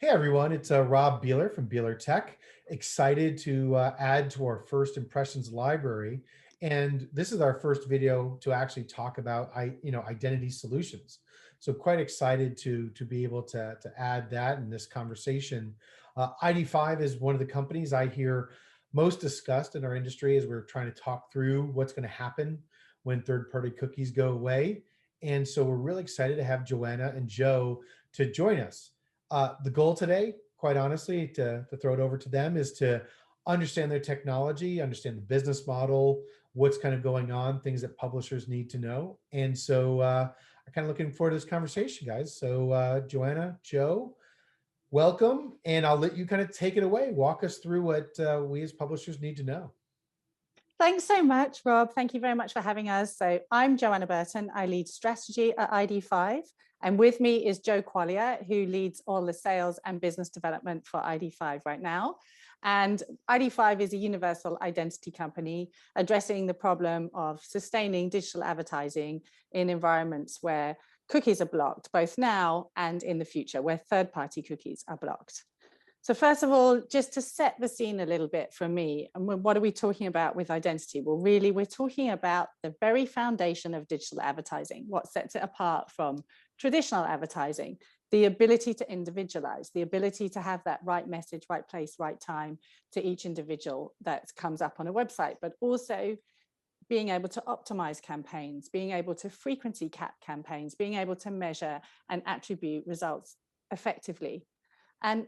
Hey everyone, it's Rob Beeler from Beeler.Tech. Excited to add to our first impressions library, and this is our first video to actually talk about identity solutions. So quite excited to be able to add that in this conversation. ID5 is one of the companies I hear most discussed in our industry as we're trying to talk through what's going to happen when third-party cookies go away. And so we're really excited to have Joanna and Joe to join us. The goal today, quite honestly, to throw it over to them is to understand their technology, understand the business model, what's kind of going on, things that publishers need to know. And so I'm kind of looking forward to this conversation, guys. So Joanna, Joe, welcome. And I'll let you kind of take it away. Walk us through what we as publishers need to know. Thanks so much, Rob. Thank you very much for having us. So I'm Joanna Burton. I lead strategy at ID5. And with me is Joe Quaglia, who leads all the sales and business development for ID5 right now. And ID5 is a universal identity company addressing the problem of sustaining digital advertising in environments where cookies are blocked, both now and in the future, where third-party cookies are blocked. So first of all, just to set the scene a little bit for me, and what are we talking about with identity? Well, really, we're talking about the very foundation of digital advertising, what sets it apart from traditional advertising, the ability to individualize, the ability to have that right message, right place, right time to each individual that comes up on a website, but also being able to optimize campaigns, being able to frequency cap campaigns, being able to measure and attribute results effectively. And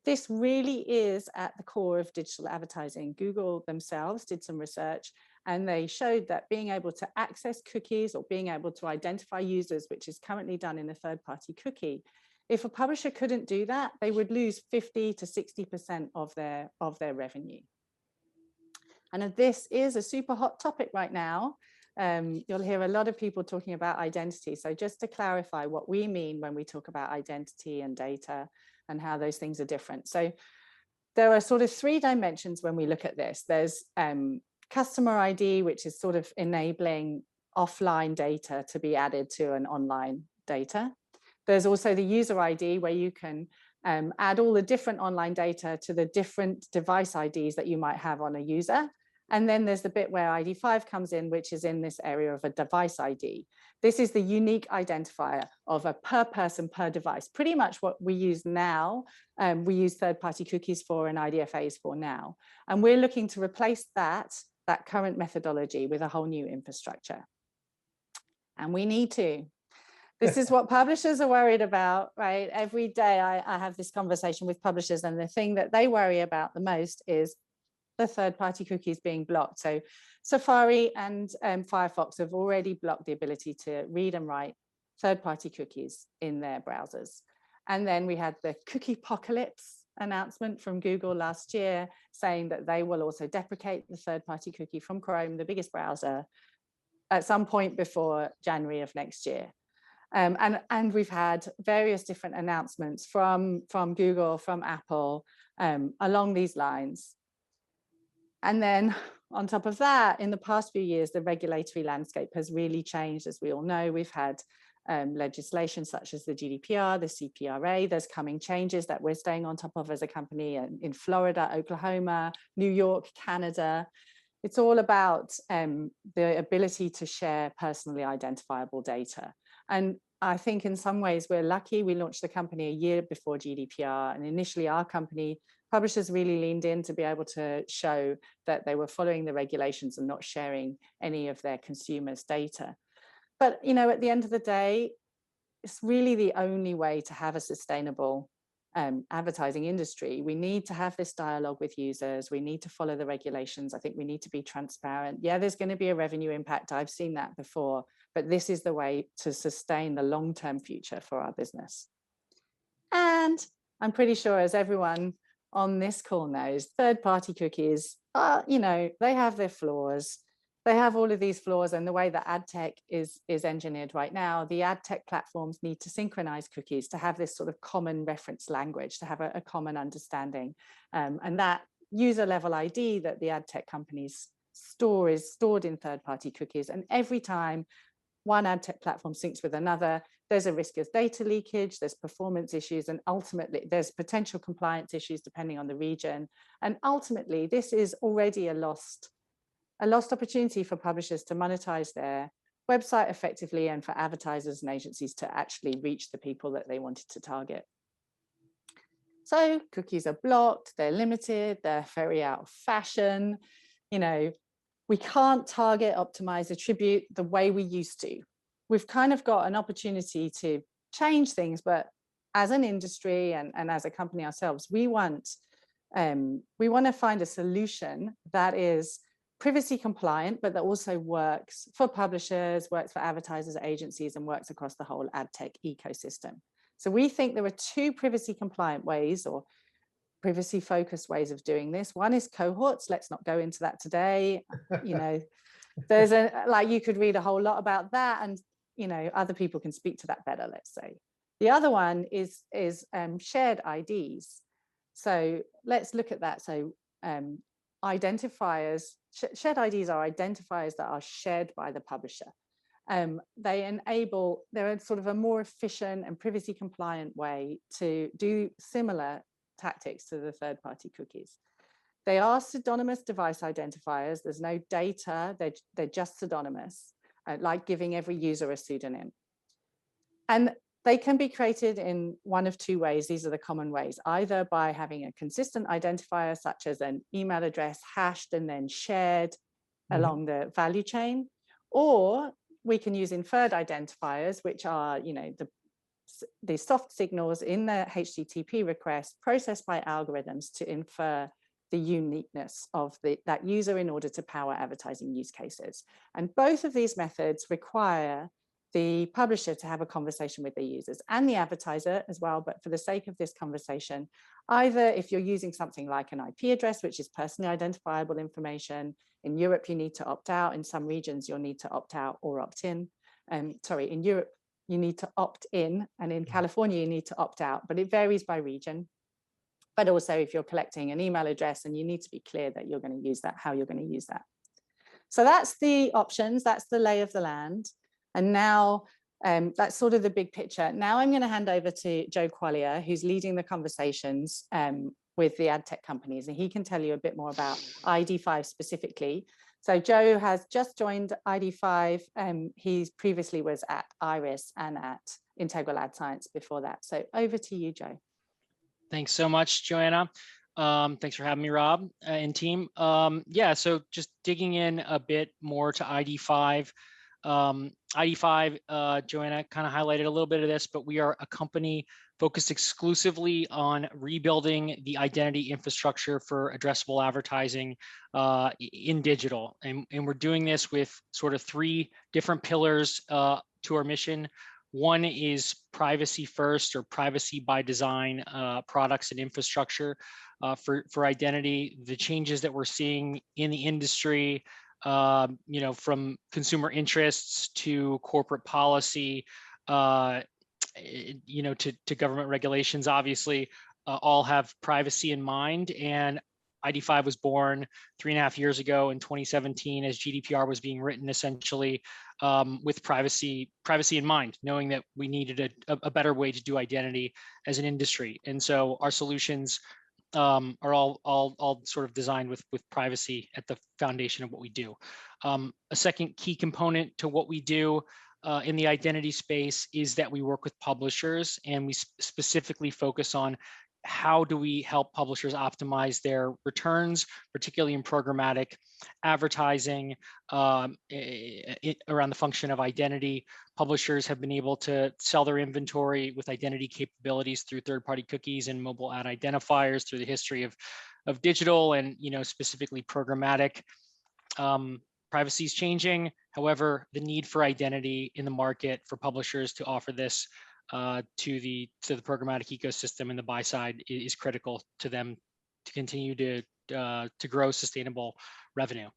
this really is at the core of digital advertising. Google themselves did some research and they showed that being able to access cookies or being able to identify users, which is currently done in a third-party cookie, if a publisher couldn't do that, they would lose 50 to 60% of their revenue. And this is a super hot topic right now. You'll hear a lot of people talking about identity. So just to clarify what we mean when we talk about identity and data and how those things are different. So there are sort of three dimensions when we look at this. There's customer ID, which is sort of enabling offline data to be added to an online data. There's also the user ID, where you can add all the different online data to the different device IDs that you might have on a user. And then there's the bit where ID5 comes in, which is in this area of a device ID. This is the unique identifier of a per person per device, pretty much what we use now. We use third-party cookies for and IDFAs for now. And we're looking to replace that current methodology with a whole new infrastructure. And we need to. This is what publishers are worried about, right? Every day I have this conversation with publishers, and the thing that they worry about the most is the third-party cookies being blocked. So Safari and Firefox have already blocked the ability to read and write third-party cookies in their browsers. And then we had the cookie apocalypse announcement from Google last year saying that they will also deprecate the third-party cookie from Chrome, the biggest browser, at some point before January of next year. And we've had various different announcements from Google, from Apple, along these lines. And then on top of that, in the past few years, the regulatory landscape has really changed. As we all know, we've had legislation such as the GDPR, the CPRA. There's coming changes that we're staying on top of as a company in Florida, Oklahoma, New York, Canada. It's all about the ability to share personally identifiable data. And I think in some ways we're lucky. We launched the company a year before GDPR, and initially our company, publishers really leaned in to be able to show that they were following the regulations and not sharing any of their consumers' data. But at the end of the day, it's really the only way to have a sustainable advertising industry. We need to have this dialogue with users. We need to follow the regulations. I think we need to be transparent. Yeah, there's going to be a revenue impact. I've seen that before, but this is the way to sustain the long-term future for our business. And I'm pretty sure, as everyone on this call knows, third-party cookies are, they have their flaws. They have all of these flaws, and the way that ad tech is engineered right now, the ad tech platforms need to synchronize cookies to have this sort of common reference language, to have a common understanding. And that user level ID that the ad tech companies store is stored in third-party cookies. And every time one ad tech platform syncs with another, there's a risk of data leakage, there's performance issues, and ultimately there's potential compliance issues depending on the region. And ultimately, this is already a lost opportunity for publishers to monetize their website effectively, and for advertisers and agencies to actually reach the people that they wanted to target. So cookies are blocked, they're limited, they're very out of fashion. You know, we can't target, optimize, attribute the way we used to. We've kind of got an opportunity to change things, but as an industry and as a company ourselves, we want to find a solution that is privacy compliant, but that also works for publishers, works for advertisers, agencies, and works across the whole ad tech ecosystem. So we think there are two privacy compliant ways, or privacy focused ways of doing this. One is cohorts. Let's not go into that today. You know, there's you could read a whole lot about that, and other people can speak to that better, let's say. The other one is shared IDs. So let's look at that. So identifiers, shared IDs are identifiers that are shared by the publisher. They're sort of a more efficient and privacy compliant way to do similar tactics to the third-party cookies. They are pseudonymous device identifiers. There's no data, they're just pseudonymous, like giving every user a pseudonym. And they can be created in one of two ways. These are the common ways, either by having a consistent identifier, such as an email address hashed and then shared along the value chain, or we can use inferred identifiers, which are the soft signals in the HTTP request processed by algorithms to infer the uniqueness of that user in order to power advertising use cases. And both of these methods require the publisher to have a conversation with the users and the advertiser as well. But for the sake of this conversation, either if you're using something like an IP address, which is personally identifiable information, in Europe, you need to opt out. In some regions, you'll need to opt out or opt in. In Europe, you need to opt in, and in California, you need to opt out, but it varies by region. But also if you're collecting an email address, and you need to be clear that you're going to use that, how you're going to use that. So that's the options, that's the lay of the land. And now that's sort of the big picture. Now I'm going to hand over to Joe Quaglia, who's leading the conversations with the ad tech companies, and he can tell you a bit more about ID5 specifically. So Joe has just joined ID5. He previously was at Iris and at Integral Ad Science before that. So over to you, Joe. Thanks so much, Joanna. Thanks for having me, Rob and team. Yeah, so just digging in a bit more to ID5. ID5, Joanna kind of highlighted a little bit of this, but we are a company focused exclusively on rebuilding the identity infrastructure for addressable advertising in digital. And we're doing this with sort of three different pillars to our mission. One is privacy first, or privacy by design products and infrastructure for identity. The changes that we're seeing in the industry, from consumer interests to corporate policy, to government regulations, obviously, all have privacy in mind. And ID5 was born 3.5 years ago in 2017 as GDPR was being written, essentially with privacy in mind, knowing that we needed a better way to do identity as an industry. And so our solutions are all sort of designed with privacy at the foundation of what we do. A second key component to what we do in the identity space is that we work with publishers, and we specifically focus on how do we help publishers optimize their returns, particularly in programmatic advertising around the function of identity. Publishers have been able to sell their inventory with identity capabilities through third-party cookies and mobile ad identifiers through the history of digital and specifically programmatic. Privacy is changing. However, the need for identity in the market for publishers to offer this to the programmatic ecosystem and the buy side is critical to them to continue to grow sustainable revenue.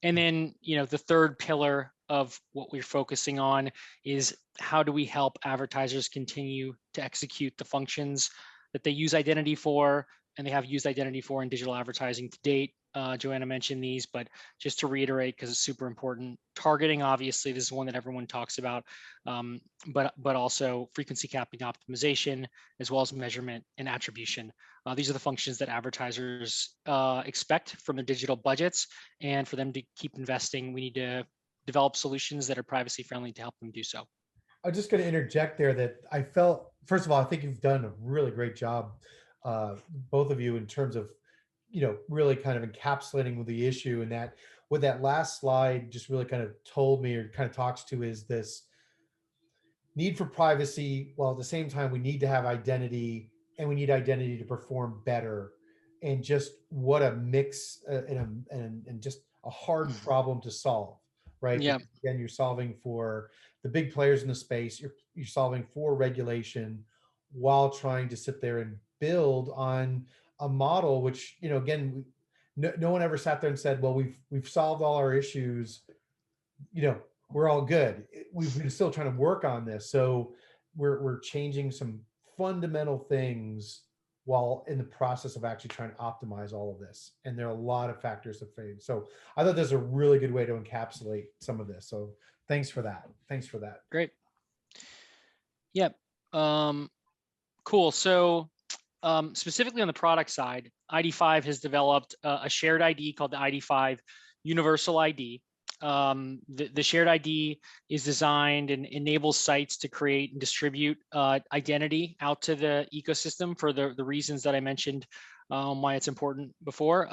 And then the third pillar of what we're focusing on is how do we help advertisers continue to execute the functions that they use identity for and they have used identity for in digital advertising to date. Joanna mentioned these, but just to reiterate, because it's super important, targeting, obviously, this is one that everyone talks about, but also frequency capping optimization, as well as measurement and attribution. These are the functions that advertisers expect from their digital budgets, and for them to keep investing, we need to develop solutions that are privacy friendly to help them do so. I'm just going to interject there that I felt, first of all, I think you've done a really great job, both of you, in terms of, really kind of encapsulating the issue. And that what that last slide just really kind of told me, or kind of talks to, is this need for privacy, while at the same time we need to have identity, and we need identity to perform better. And just what a mix, and just a hard problem to solve, right? Yeah. Because again, you're solving for the big players in the space, you're solving for regulation, while trying to sit there and build on a model which, again, no one ever sat there and said, well, we've solved all our issues, we're all good. We've been still trying to work on this. So we're changing some fundamental things while in the process of actually trying to optimize all of this. And there are a lot of factors that fade. So I thought there's a really good way to encapsulate some of this. So thanks for that. Thanks for that. Great. Yep. Cool. So specifically on the product side, ID5 has developed a shared ID called the ID5 Universal ID. The shared ID is designed and enables sites to create and distribute identity out to the ecosystem for the reasons that I mentioned, why it's important before.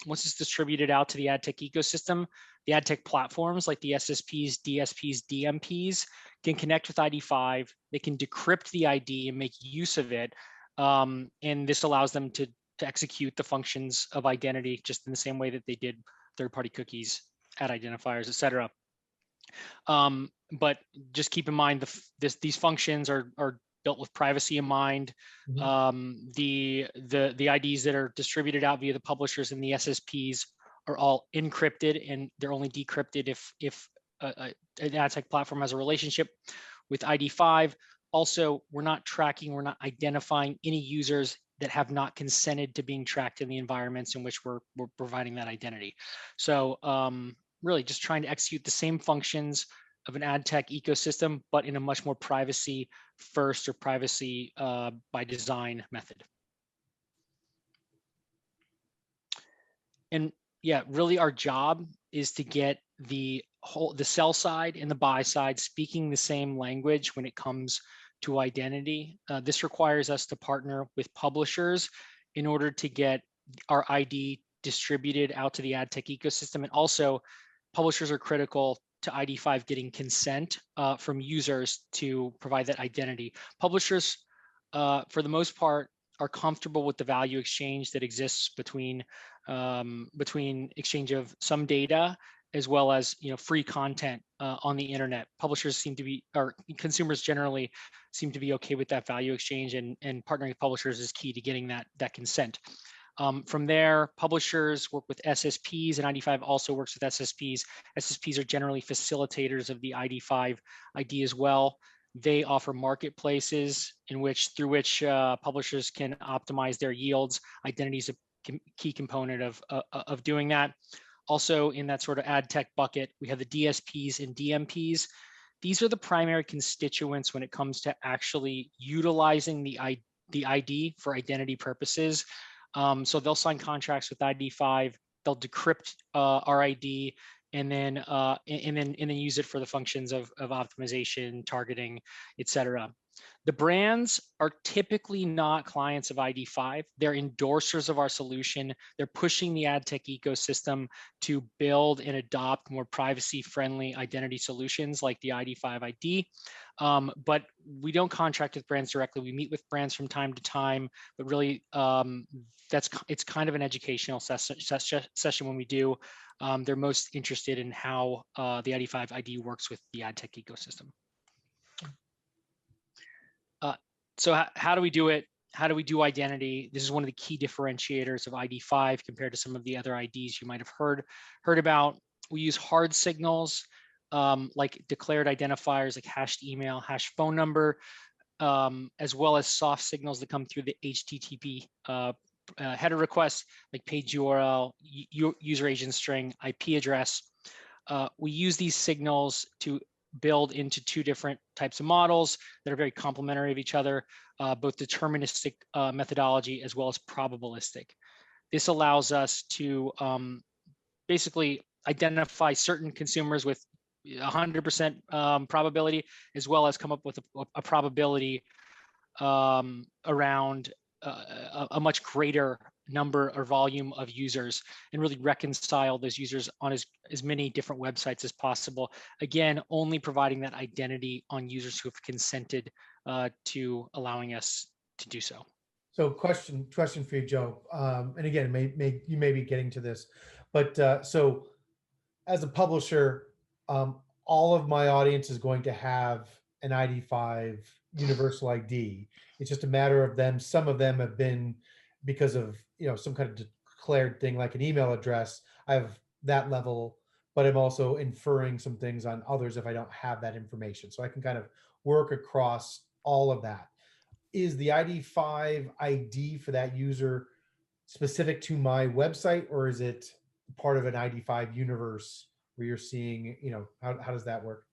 Once it's distributed out to the ad tech ecosystem, the ad tech platforms like the SSPs, DSPs, DMPs can connect with ID5. They can decrypt the ID and make use of it. And this allows them to execute the functions of identity just in the same way that they did third-party cookies, ad identifiers, et cetera. But just keep in mind these functions are built with privacy in mind. Mhm. The IDs that are distributed out via the publishers and the SSPs are all encrypted, and they're only decrypted if an ad tech platform has a relationship with ID5. Also, we're not identifying any users that have not consented to being tracked in the environments in which we're providing that identity. So really just trying to execute the same functions of an ad tech ecosystem, but in a much more privacy first, or privacy by design method. And yeah, really our job is to get the sell side and the buy side speaking the same language when it comes to identity. This requires us to partner with publishers in order to get our ID distributed out to the ad tech ecosystem. And also, publishers are critical to ID5 getting consent from users to provide that identity. Publishers, for the most part, are comfortable with the value exchange that exists between exchange of some data as well as free content on the internet. Publishers seem to be, or consumers generally seem to be okay with that value exchange, and partnering with publishers is key to getting that consent. From there, publishers work with SSPs, and ID5 also works with SSPs. SSPs are generally facilitators of the ID5 ID as well. They offer marketplaces through which publishers can optimize their yields. Identity is a key component of doing that. Also, in that sort of ad tech bucket, we have the DSPs and DMPs. These are the primary constituents when it comes to actually utilizing the ID for identity purposes. So they'll sign contracts with ID5. They'll decrypt our ID, and then use it for the functions of optimization, targeting, et cetera. The brands are typically not clients of ID5. They're endorsers of our solution. They're pushing the ad tech ecosystem to build and adopt more privacy-friendly identity solutions like the ID5 ID. But we don't contract with brands directly. We meet with brands from time to time, but really it's kind of an educational session when we do. They're most interested in how the ID5 ID works with the ad tech ecosystem. So how do we do it? How do we do identity? This is one of the key differentiators of ID5 compared to some of the other IDs you might have heard about. We use hard signals like declared identifiers like hashed email, hashed phone number, as well as soft signals that come through the HTTP header requests like page URL, user agent string, IP address. We use these signals to build into two different types of models that are very complementary of each other, both deterministic methodology as well as probabilistic. This allows us to basically identify certain consumers with 100% probability, as well as come up with a probability around a much greater number or volume of users, and really reconcile those users on as many different websites as possible. Again, only providing that identity on users who have consented to allowing us to do so. So question for you, Joe. And again, you may be getting to this, but so as a publisher, all of my audience is going to have an ID5 universal ID. It's just a matter of them. Some of them have been, because of some kind of declared thing like an email address, I have that level, but I'm also inferring some things on others if I don't have that information. So I can kind of work across all of that. Is the ID5 ID for that user specific to my website, or is it part of an ID5 universe where you're seeing, how does that work?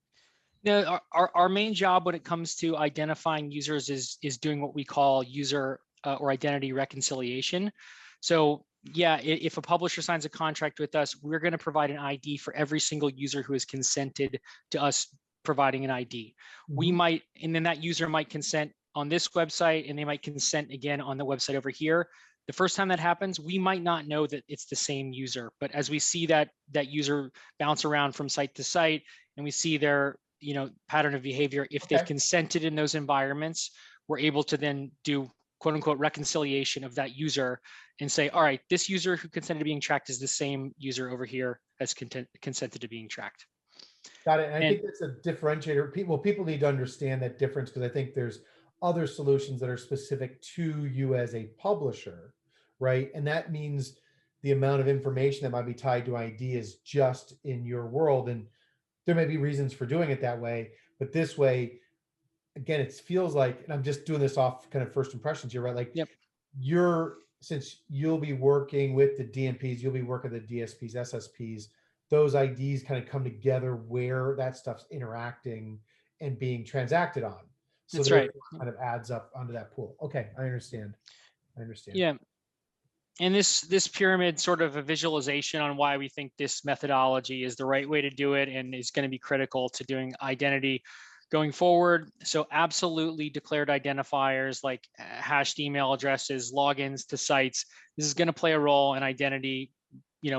No, our main job when it comes to identifying users is doing what we call user or identity reconciliation. So yeah, if a publisher signs a contract with us, we're going to provide an ID for every single user who has consented to us providing an ID. We might, and then that user might consent on this website, and they might consent again on the website over here. The first time that happens, we might not know that it's the same user, but as we see that user bounce around from site to site, and we see their pattern of behavior, if they've consented in those environments, we're able to then do quote unquote reconciliation of that user and say, all right, this user who consented to being tracked is the same user over here as consented to being tracked. Got it. And I think that's a differentiator. People need to understand that difference, because I think there's other solutions that are specific to you as a publisher, right? And that means the amount of information that might be tied to ID is just in your world. And there may be reasons for doing it that way, but this way, again, it feels like, and I'm just doing this off kind of first impressions here, right? Like, since you'll be working with the DMPs, you'll be working with the DSPs, SSPs, those IDs kind of come together where that stuff's interacting and being transacted on. So that's right. Kind of adds up onto that pool. Okay, I understand. Yeah. And this pyramid, sort of a visualization on why we think this methodology is the right way to do it and is going to be critical to doing identity going forward. So absolutely declared identifiers like hashed email addresses, logins to sites. This is going to play a role in identity,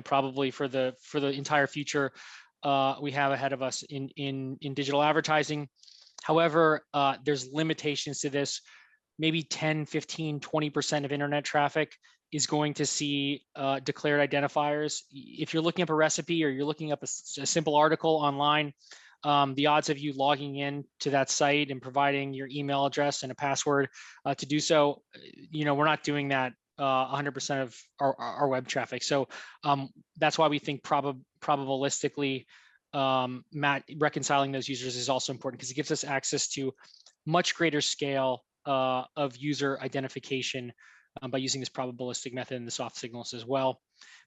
probably for the entire future we have ahead of us in digital advertising. However, there's limitations to this. Maybe 10, 15, 20% of internet traffic is going to see declared identifiers. If you're looking up a recipe or you're looking up a simple article online, the odds of you logging in to that site and providing your email address and a password to do so, we're not doing that 100% of our web traffic. So that's why we think probabilistically reconciling those users is also important, because it gives us access to much greater scale of user identification by using this probabilistic method and the soft signals as well.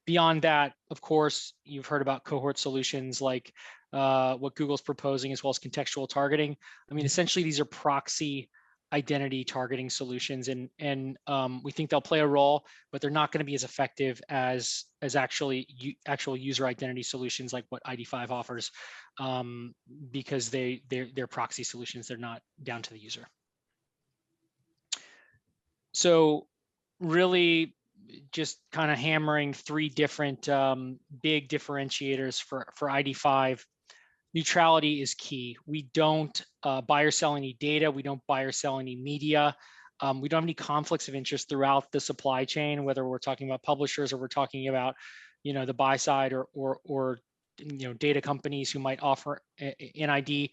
Beyond that, of course, you've heard about cohort solutions like what Google's proposing, as well as contextual targeting. I mean, essentially, these are proxy identity targeting solutions, and we think they'll play a role, but they're not going to be as effective as actual user identity solutions like what ID5 offers, because they're proxy solutions. They're not down to the user. So really just kind of hammering three different big differentiators for ID5. Neutrality is key. We don't buy or sell any data. We don't buy or sell any media. We don't have any conflicts of interest throughout the supply chain, whether we're talking about publishers or we're talking about, the buy side or data companies who might offer an ID.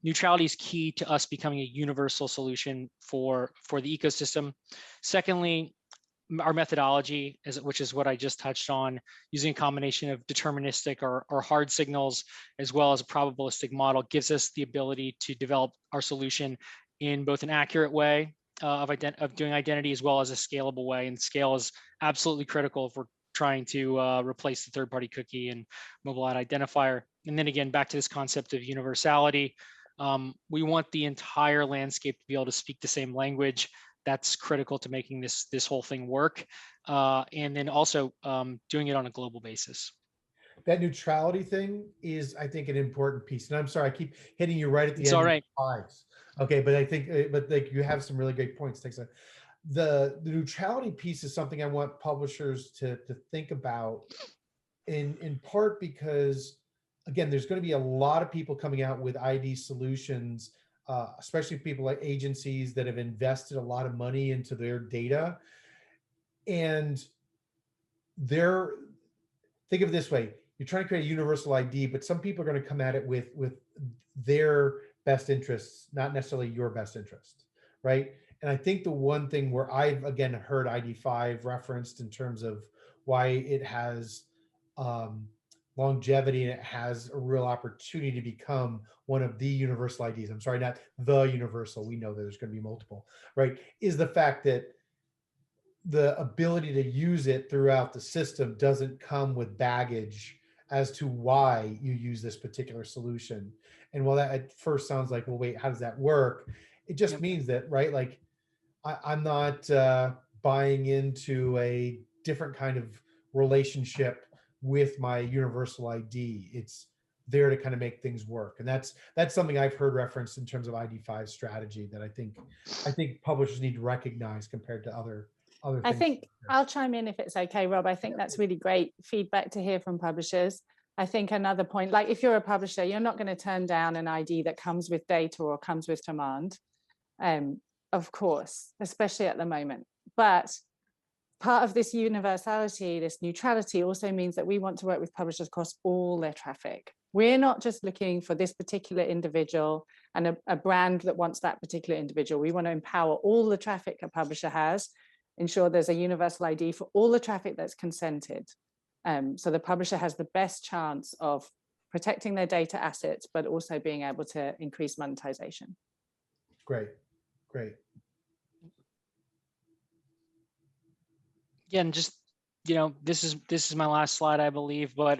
Neutrality is key to us becoming a universal solution for the ecosystem. Secondly, our methodology, which is what I just touched on, using a combination of deterministic or hard signals, as well as a probabilistic model, gives us the ability to develop our solution in both an accurate way of doing identity, as well as a scalable way. And scale is absolutely critical if we're trying to replace the third-party cookie and mobile ad identifier. And then again, back to this concept of universality. We want the entire landscape to be able to speak the same language. That's critical to making this whole thing work. And then also doing it on a global basis. That neutrality thing is, I think, an important piece. And I'm sorry, I keep hitting you right at the It's end all of right. the slides. Okay, but I think, but like you have some really great points. Thanks. The neutrality piece is something I want publishers to think about, in part because, again, there's going to be a lot of people coming out with ID solutions, especially people like agencies that have invested a lot of money into their data, and they're, think of it this way: you're trying to create a universal ID, but some people are going to come at it with their best interests, not necessarily your best interest, right? And I think the one thing where I've again heard ID5 referenced in terms of why it has longevity and it has a real opportunity to become one of the universal IDs. I'm sorry, not the universal. We know that there's going to be multiple, right? Is the fact that the ability to use it throughout the system doesn't come with baggage as to why you use this particular solution. And while that at first sounds like, well, wait, how does that work? It just Yep. means that, right? Like I'm not buying into a different kind of relationship with my universal ID. It's there to kind of make things work. And that's something I've heard referenced in terms of ID5 strategy that I think publishers need to recognize compared to other I things. think I'll chime in if it's okay, Rob. I think that's really great feedback to hear from publishers. I think another point, like if you're a publisher, you're not going to turn down an ID that comes with data or comes with demand, of course, especially at the moment. But part of this universality, this neutrality, also means that we want to work with publishers across all their traffic. We're not just looking for this particular individual and a brand that wants that particular individual. We want to empower all the traffic a publisher has, ensure there's a universal ID for all the traffic that's consented. So the publisher has the best chance of protecting their data assets, but also being able to increase monetization. Great, great. Yeah, and just, this is my last slide, I believe, but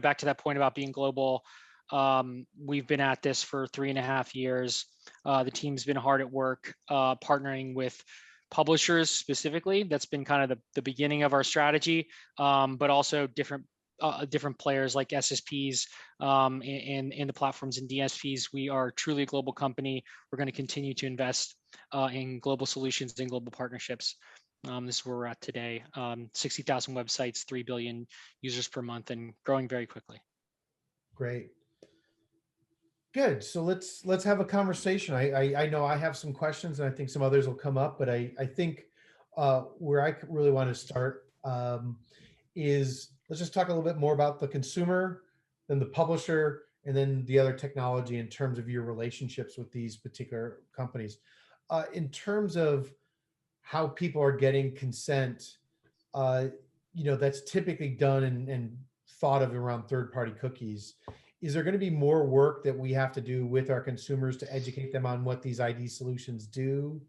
back to that point about being global. We've been at this for 3.5 years. The team's been hard at work, partnering with publishers specifically. That's been kind of the beginning of our strategy, but also different players like SSPs and the platforms and DSPs. We are truly a global company. We're going to continue to invest in global solutions and global partnerships. This is where we're at today. 60,000 websites, 3 billion users per month, and growing very quickly. Great. Good. So let's have a conversation. I know I have some questions, and I think some others will come up, but I think where I really want to start is, let's just talk a little bit more about the consumer, then the publisher, and then the other technology in terms of your relationships with these particular companies. In terms of how people are getting consent, that's typically done and thought of around third-party cookies. Is there going to be more work that we have to do with our consumers to educate them on what these ID solutions do?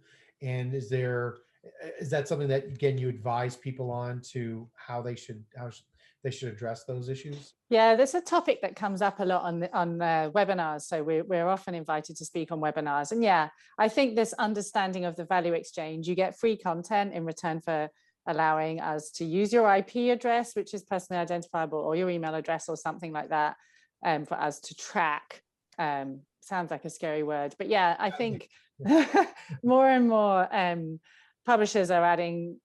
And is that something that, again, you advise people on to how they should address those issues? Yeah, there's a topic that comes up a lot on webinars. So we're often invited to speak on webinars. And yeah, I think this understanding of the value exchange, you get free content in return for allowing us to use your IP address, which is personally identifiable, or your email address or something like that, for us to track. Sounds like a scary word, but yeah, I think more and more publishers are adding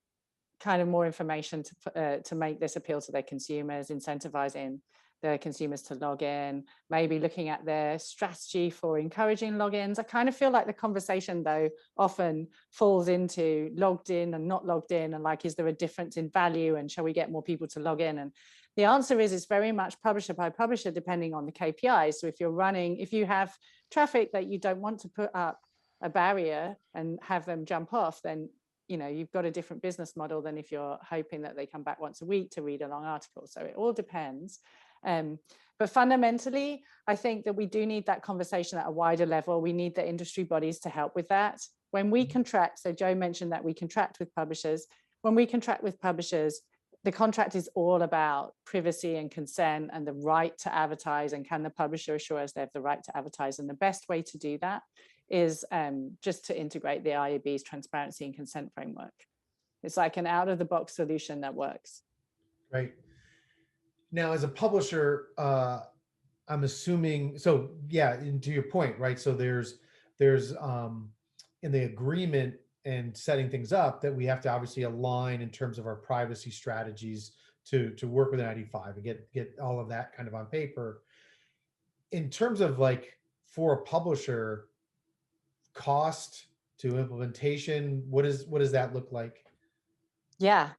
kind of more information to make this appeal to their consumers, incentivizing their consumers to log in, maybe looking at their strategy for encouraging logins. I kind of feel like the conversation, though, often falls into logged in and not logged in, and like, is there a difference in value, and shall we get more people to log in? And the answer is, it's very much publisher by publisher, depending on the KPIs. So if you have traffic that you don't want to put up a barrier and have them jump off, then you've got a different business model than if you're hoping that they come back once a week to read a long article. So it all depends. But fundamentally, I think that we do need that conversation at a wider level. We need the industry bodies to help with that. when we contract, so Joe mentioned that we contract with publishers. When we contract with publishers, the contract is all about privacy and consent and the right to advertise, and can the publisher assure us they have the right to advertise? And the best way to do that is just to integrate the IAB's transparency and consent framework. It's like an out-of-the-box solution that works. Right. Now, as a publisher, I'm assuming, so yeah, and to your point, right? So there's in the agreement and setting things up that we have to obviously align in terms of our privacy strategies to work with an ID5 and get all of that kind of on paper. In terms of like for a publisher, cost to implementation, what does that look like? Yeah.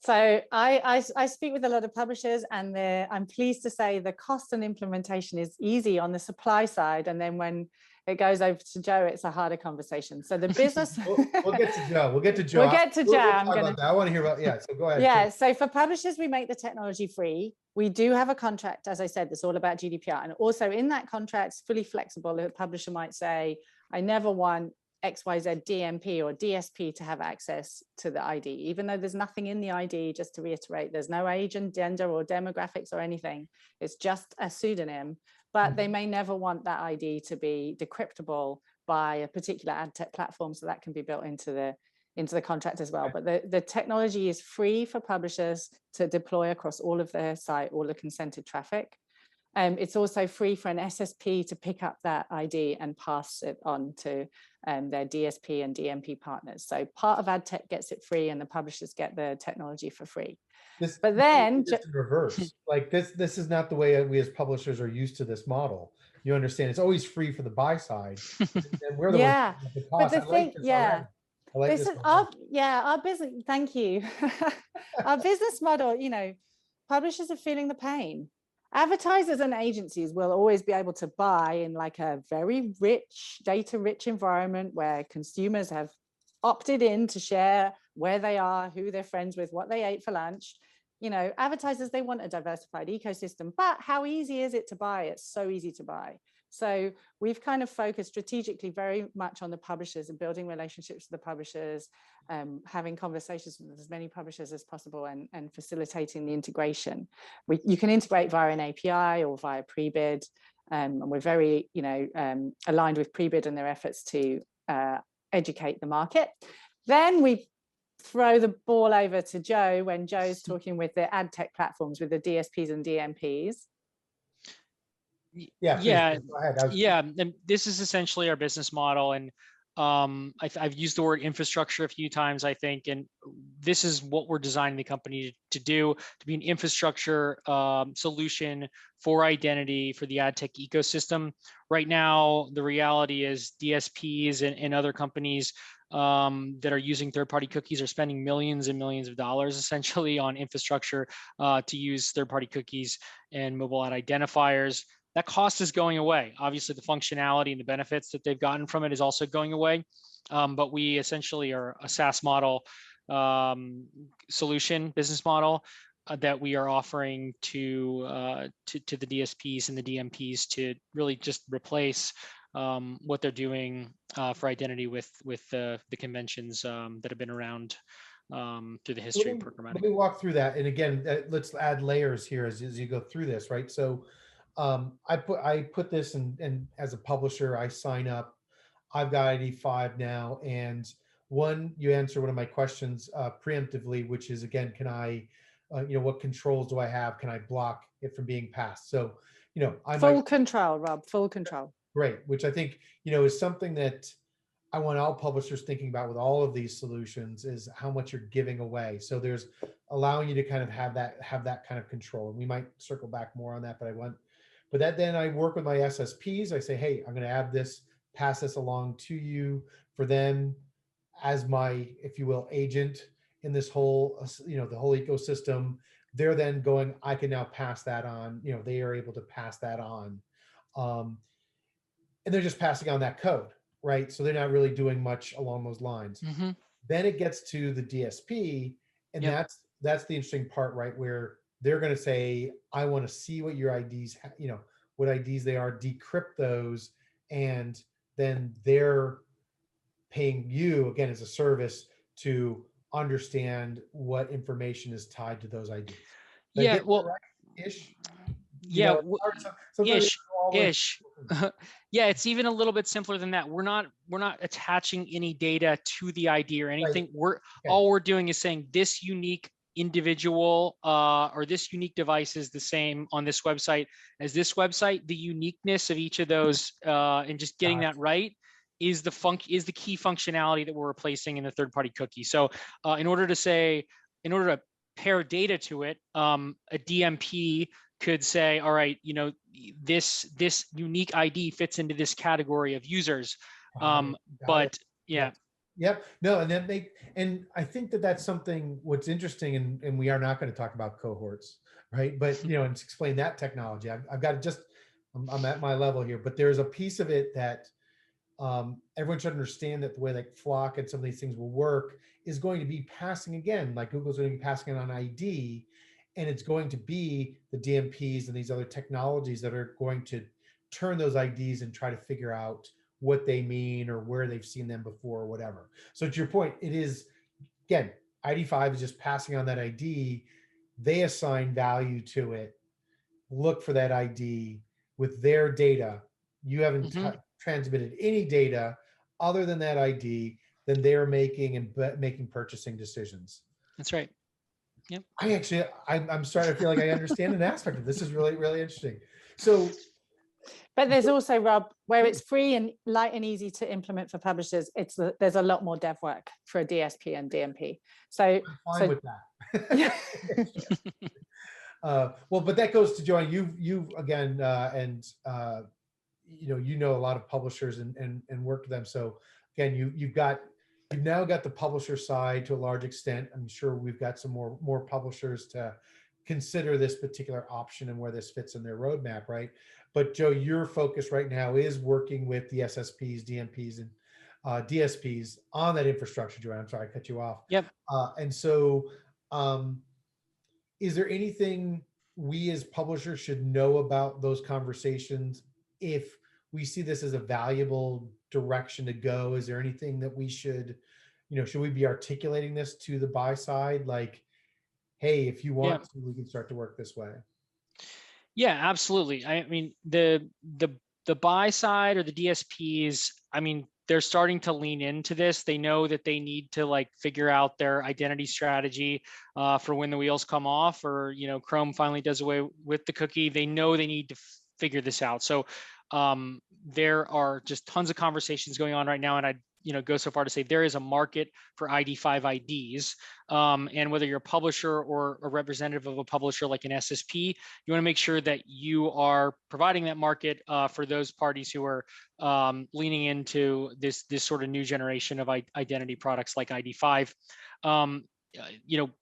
So I speak with a lot of publishers, and I'm pleased to say the cost and implementation is easy on the supply side. And then when it goes over to Joe, it's a harder conversation. So the business. We'll get to Joe. We'll get to Joe. We'll get to Joe. We'll talk about that. I want to hear about, yeah. So go ahead. Yeah. So for publishers, we make the technology free. We do have a contract, as I said, that's all about GDPR. And also in that contract, it's fully flexible. A publisher might say, I never want XYZ DMP or DSP to have access to the ID, even though there's nothing in the ID. Just to reiterate, there's no age and gender or demographics or anything. It's just a pseudonym, but they may never want that ID to be decryptable by a particular ad tech platform. So that can be built into the contract as well. But the technology is free for publishers to deploy across all of their site, all the consented traffic. It's also free for an SSP to pick up that ID and pass it on to their DSP and DMP partners. So part of ad tech gets it free, and the publishers get the technology for free. But then just in reverse, like this is not the way we as publishers are used to this model. You understand, it's always free for the buy side, and we're the ones with the cost. But the thing, our business. Thank you. Our business model, publishers are feeling the pain. Advertisers and agencies will always be able to buy in like a very rich, data-rich environment where consumers have opted in to share where they are, who they're friends with, what they ate for lunch. Advertisers, they want a diversified ecosystem, but how easy is it to buy? It's so easy to buy. So we've kind of focused strategically very much on the publishers and building relationships with the publishers, having conversations with as many publishers as possible, and facilitating the integration. You can integrate via an API or via Prebid, and we're very aligned with Prebid and their efforts to educate the market. Then we throw the ball over to Joe when Joe's talking with the ad tech platforms, with the DSPs and DMPs. Yeah. And this is essentially our business model. And I've used the word infrastructure a few times, I think, and this is what we're designing the company to do, to be an infrastructure solution for identity for the ad tech ecosystem. Right now, the reality is DSPs and other companies that are using third-party cookies are spending millions and millions of dollars essentially on infrastructure to use third-party cookies and mobile ad identifiers. That cost is going away. Obviously, the functionality and the benefits that they've gotten from it is also going away. But we essentially are a SaaS model solution, business model that we are offering to the DSPs and the DMPs to really just replace what they're doing for identity with the conventions that have been around through the history of programmatic. Let me walk through that. And again, let's add layers here as you go through this, right? So I put this and as a publisher, I sign up. I've got ID5 now, and you answer one of my questions preemptively, which is, again, can I, what controls do I have? Can I block it from being passed? So, full control, Rob, full control. Great, which I think, is something that I want all publishers thinking about with all of these solutions, is how much you're giving away. So there's allowing you to kind of have that kind of control. And we might circle back more on that, but then I work with my SSPs. I say, hey, I'm going to add this, pass this along to you for them as my, if you will, agent in this whole, the whole ecosystem. They're then going, I can now pass that on. They are able to pass that on. And they're just passing on that code, right? So they're not really doing much along those lines. Mm-hmm. Then it gets to the DSP, and that's the interesting part, right? Where they're going to say, I want to see what your IDs, what IDs they are, decrypt those, and then their paying you again as a service to understand what information is tied to those IDs. Did I Yeah, get that well, right? Ish. You yeah, know, sometimes ish, all those. ish. Yeah, it's even a little bit simpler than that. We're not attaching any data to the ID or Right. anything. We're Okay. all we're doing is saying this unique individual or this unique device is the same on this website as this website. The uniqueness of each of those and just getting Gotcha. that right is the key functionality that we're replacing in the third-party cookie. So in order to pair data to it, a DMP could say, all right, this unique ID fits into this category of users. Got it. Got it. But yeah, Yep. Yep. No, and I think that that's something what's interesting, and we are not going to talk about cohorts, right? But and explain that technology. I've got to just, I'm at my level here, but there's a piece of it that everyone should understand, that the way like Flock and some of these things will work is going to be passing, again, like Google's going to be passing it on ID, and it's going to be the DMPs and these other technologies that are going to turn those IDs and try to figure out what they mean or where they've seen them before or whatever. So to your point, it is, again, ID5 is just passing on that ID. They assign value to it, look for that ID with their data. You haven't mhm, transmitted any data other than that ID, then they're making purchasing decisions. that's right. Yep. I'm starting to feel like I understand an aspect of this. Is really, really interesting. So, But there's also, Rob, where it's free and light and easy to implement for publishers, there's a lot more dev work for a DSP and DMP. So I'm fine with that. yeah. Well, but that goes to Joanne. You've again, and a lot of publishers and worked with them. So again, you've now got the publisher side to a large extent. I'm sure we've got some more publishers to consider this particular option and where this fits in their roadmap, right? But Joe, your focus right now is working with the SSPs, DMPs, and DSPs on that infrastructure. Joanne, I'm sorry I cut you off. Yep. And so, is there anything we as publishers should know about those conversations if we see this as a valuable direction to go? Is there anything that we should we be articulating this to the buy side, like, hey, if you want to, we can start to work this way? Yeah, absolutely. I mean, the buy side or the DSPs, I mean, they're starting to lean into this. They know that they need to like figure out their identity strategy for when the wheels come off, or Chrome finally does away with the cookie. They know they need to figure this out. So there are just tons of conversations going on right now, and I go so far to say there is a market for ID5 IDs, and whether you're a publisher or a representative of a publisher like an SSP, you want to make sure that you are providing that market for those parties who are leaning into this sort of new generation of identity products like ID5.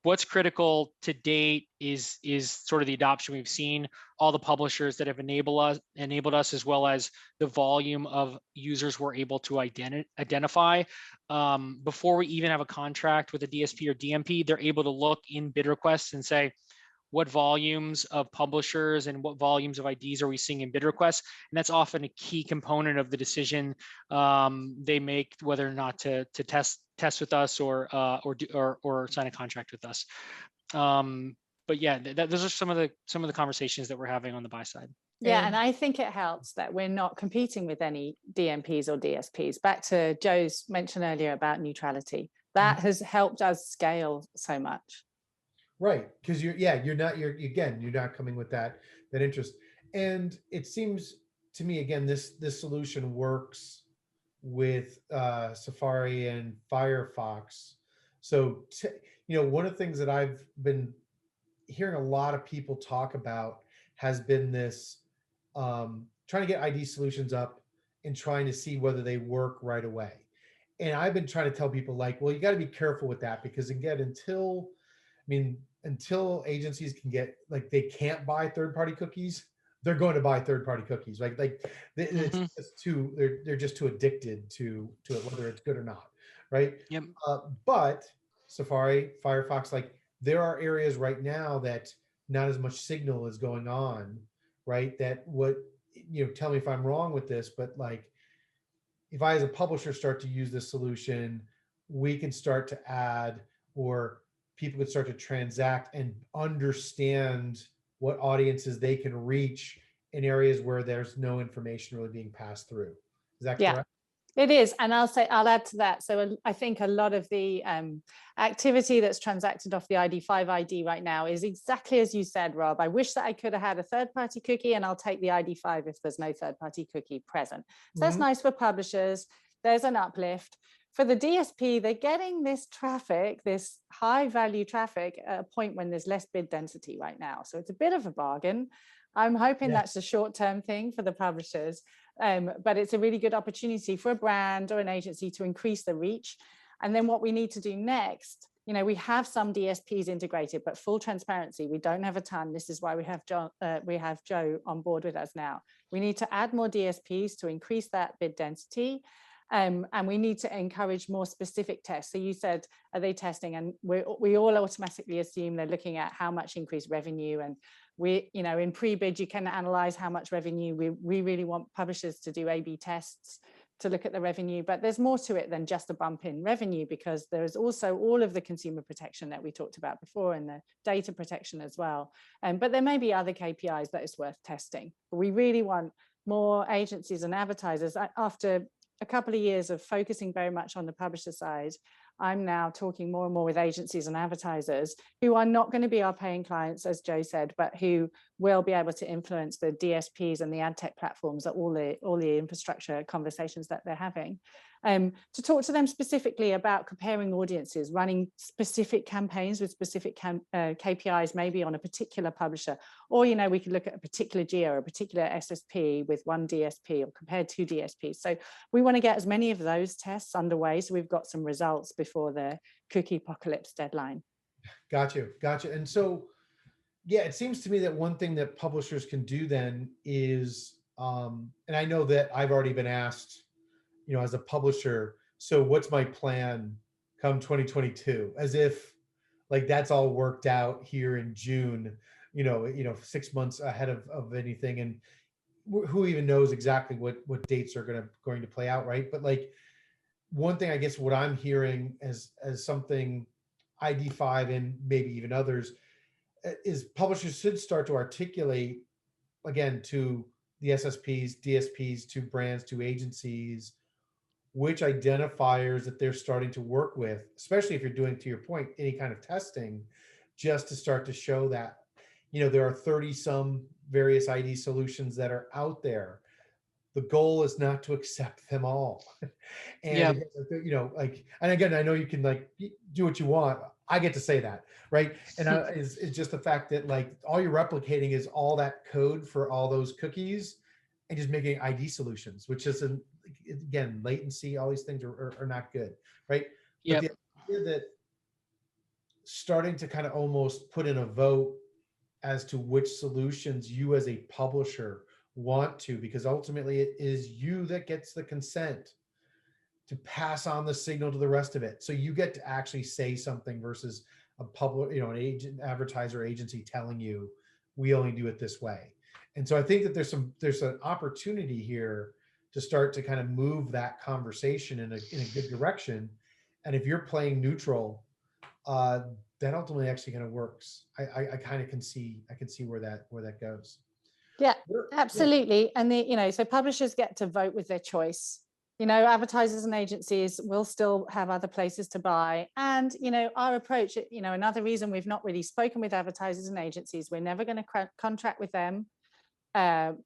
What's critical to date is sort of the adoption we've seen, all the publishers that have enabled us, as well as the volume of users we're able to identify. Before we even have a contract with a DSP or DMP, they're able to look in bid requests and say, what volumes of publishers and what volumes of IDs are we seeing in bid requests? And that's often a key component of the decision they make, whether or not to test with us or sign a contract with us. But yeah, those are some of the conversations that we're having on the buy side. Yeah, and I think it helps that we're not competing with any DMPs or DSPs. Back to Joe's mention earlier about neutrality, that has helped us scale so much. Right, because you're not coming with that interest. And it seems to me, again, this solution works with Safari and Firefox. So one of the things that I've been hearing a lot of people talk about has been this trying to get ID solutions up and trying to see whether they work right away. And I've been trying to tell people, like, well, you got to be careful with that, because again, until agencies can get, like, they can't buy third-party cookies, they're going to buy third-party cookies. It's just they're just too addicted to it, whether it's good or not, right? Yep. But Safari, Firefox, like, there are areas right now that not as much signal is going on, right? That tell me if I'm wrong with this, but like, if I as a publisher start to use this solution, we can start to add, or people can start to transact and understand what audiences they can reach in areas where there's no information really being passed through. Is that Yeah. correct? It is, and I'll add to that. So I think a lot of the activity that's transacted off the ID5 ID right now is exactly as you said, Rob. I wish that I could have had a third-party cookie, and I'll take the ID5 if there's no third-party cookie present. So that's nice for publishers. There's an uplift. For the DSP, they're getting this traffic, this high-value traffic at a point when there's less bid density right now. So it's a bit of a bargain. I'm hoping that's a short-term thing for the publishers. But it's a really good opportunity for a brand or an agency to increase the reach. And then what we need to do next, we have some DSPs integrated, but full transparency, we don't have a ton. This is why we have Joe on board with us now. We need to add more DSPs to increase that bid density. And we need to encourage more specific tests. So you said, are they testing? And we all automatically assume they're looking at how much increased revenue. And we, in pre-bid, you can analyze how much revenue. We really want publishers to do A/B tests to look at the revenue, but there's more to it than just a bump in revenue, because there's also all of the consumer protection that we talked about before and the data protection as well. But there may be other KPIs that is worth testing. But we really want more agencies and advertisers. After a couple of years of focusing very much on the publisher side, I'm now talking more and more with agencies and advertisers who are not going to be our paying clients, as Joe said, but who will be able to influence the DSPs and the ad tech platforms at all the infrastructure conversations that they're having. To talk to them specifically about comparing audiences, running specific campaigns with specific KPIs, maybe on a particular publisher, or we could look at a particular geo or a particular SSP with one DSP or compare two DSPs. So we want to get as many of those tests underway so we've got some results before the cookie apocalypse deadline. Got you. And so, yeah, it seems to me that one thing that publishers can do then is, and I know that I've already been asked, as a publisher, so what's my plan come 2022? As if like that's all worked out here in June, 6 months ahead of anything. And who even knows exactly what dates are going to play out, right? But like one thing, I guess what I'm hearing as something ID5 and maybe even others is publishers should start to articulate again to the SSPs, DSPs, to brands, to agencies, which identifiers that they're starting to work with, especially if you're doing, to your point, any kind of testing, just to start to show that, there are 30 some various ID solutions that are out there. The goal is not to accept them all. And, and again, I know you can like do what you want. I get to say that, right? And it's just the fact that like all you're replicating is all that code for all those cookies and just making ID solutions, which is again, latency, all these things are not good, right? But the idea that starting to kind of almost put in a vote as to which solutions you as a publisher want to, because ultimately it is you that gets the consent to pass on the signal to the rest of it. So you get to actually say something versus a public, an agent, advertiser, agency telling you we only do it this way. And so I think that there's an opportunity here to start to kind of move that conversation in a good direction. And if you're playing neutral, that ultimately actually kind of works. I kind of can see where that goes. Yeah, absolutely. And so publishers get to vote with their choice. Advertisers and agencies will still have other places to buy. And, our approach, another reason we've not really spoken with advertisers and agencies, we're never going to contract with them.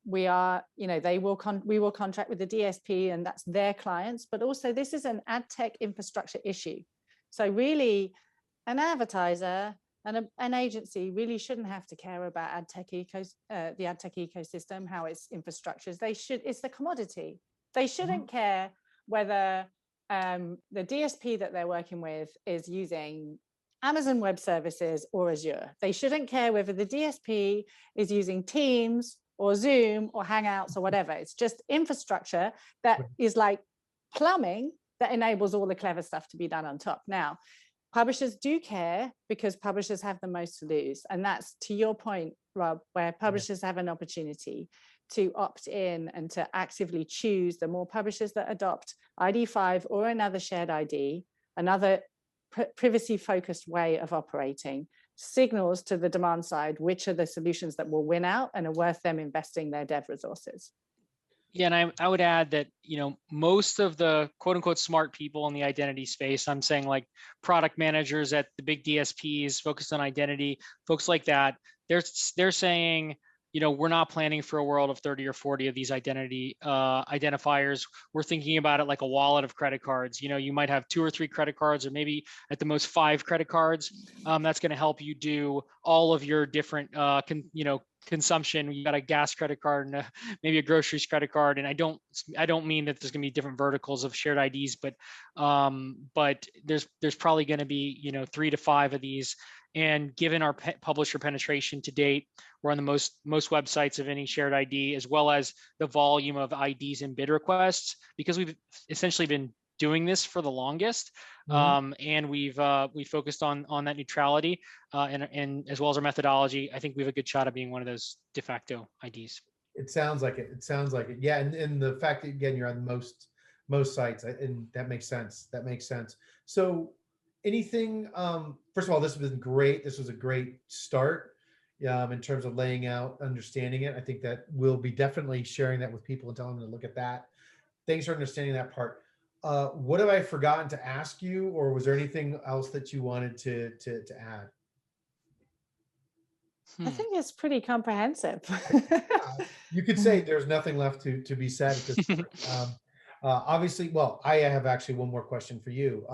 We will contract with the DSP and that's their clients, but also this is an ad tech infrastructure issue. So really an advertiser and an agency really shouldn't have to care about the ad tech ecosystem, how its infrastructures. It's the commodity. They shouldn't care whether the DSP that they're working with is using Amazon Web Services or Azure. They shouldn't care whether the DSP is using Teams or Zoom or Hangouts or whatever. It's just infrastructure that is like plumbing that enables all the clever stuff to be done on top. Now, publishers do care because publishers have the most to lose. And that's to your point, Rob, where publishers have an opportunity to opt in and to actively choose, the more publishers that adopt ID5 or another shared ID, another privacy-focused way of operating, signals to the demand side which are the solutions that will win out and are worth them investing their dev resources. Yeah, and I would add that, most of the quote unquote smart people in the identity space, I'm saying like product managers at the big DSPs focused on identity, folks like that, they're saying, we're not planning for a world of 30 or 40 of these identity identifiers. We're thinking about it like a wallet of credit cards. You might have 2 or 3 credit cards, or maybe at the most 5 credit cards. That's going to help you do all of your different, consumption. You got a gas credit card and maybe a groceries credit card. And I don't mean that there's going to be different verticals of shared IDs, but there's probably going to be 3 to 5 of these. And given our publisher penetration to date, we're on the most websites of any shared ID, as well as the volume of IDs and bid requests, because we've essentially been doing this for the longest. And we focused on that neutrality and as well as our methodology. I think we have a good shot of being one of those de facto IDs. It sounds like it. It sounds like it. Yeah, and the fact that again you're on most sites, and that makes sense. That makes sense. So anything, first of all, this has been great. This was a great start in terms of laying out, understanding it. I think that we'll be definitely sharing that with people and telling them to look at that. Thanks for understanding that part. What have I forgotten to ask you, or was there anything else that you wanted to add? I think it's pretty comprehensive. You could say there's nothing left to be said at this point. Obviously, well, I have actually one more question for you.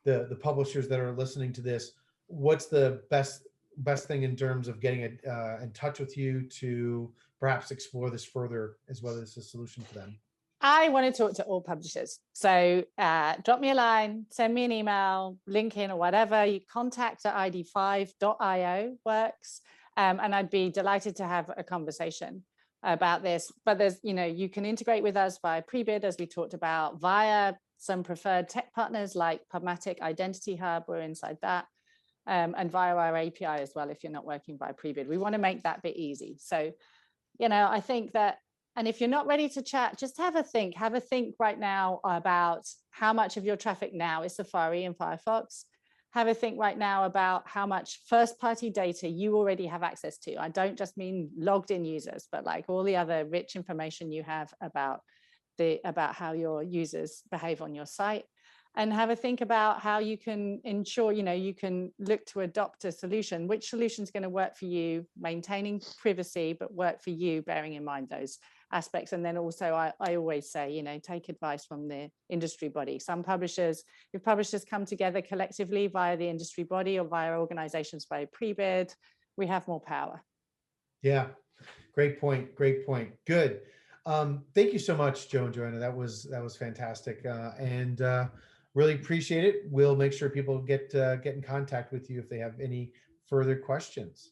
The publishers that are listening to this, what's the best thing in terms of getting in touch with you to perhaps explore this further, as well as a solution for them? I want to talk to all publishers. So drop me a line, send me an email, LinkedIn or whatever. You contact at id5.io works. And I'd be delighted to have a conversation about this. But there's, you can integrate with us via pre-bid, as we talked about, via some preferred tech partners like PubMatic, Identity Hub, we're inside that, and via our API as well if you're not working by pre-bid. We want to make that bit easy. So, I think that, and if you're not ready to chat, just have a think right now about how much of your traffic now is Safari and Firefox. Have a think right now about how much first-party data you already have access to. I don't just mean logged in users, but like all the other rich information you have about how your users behave on your site. And have a think about how you can ensure, you can look to adopt a solution. Which solution is going to work for you, maintaining privacy, but work for you, bearing in mind those aspects. And then also, I always say, take advice from the industry body. If publishers come together collectively via the industry body or via organizations via pre-bid, we have more power. Yeah, great point. Great point. Good. Thank you so much, Joe and Joanna. That was fantastic, and really appreciate it. We'll make sure people get in contact with you if they have any further questions.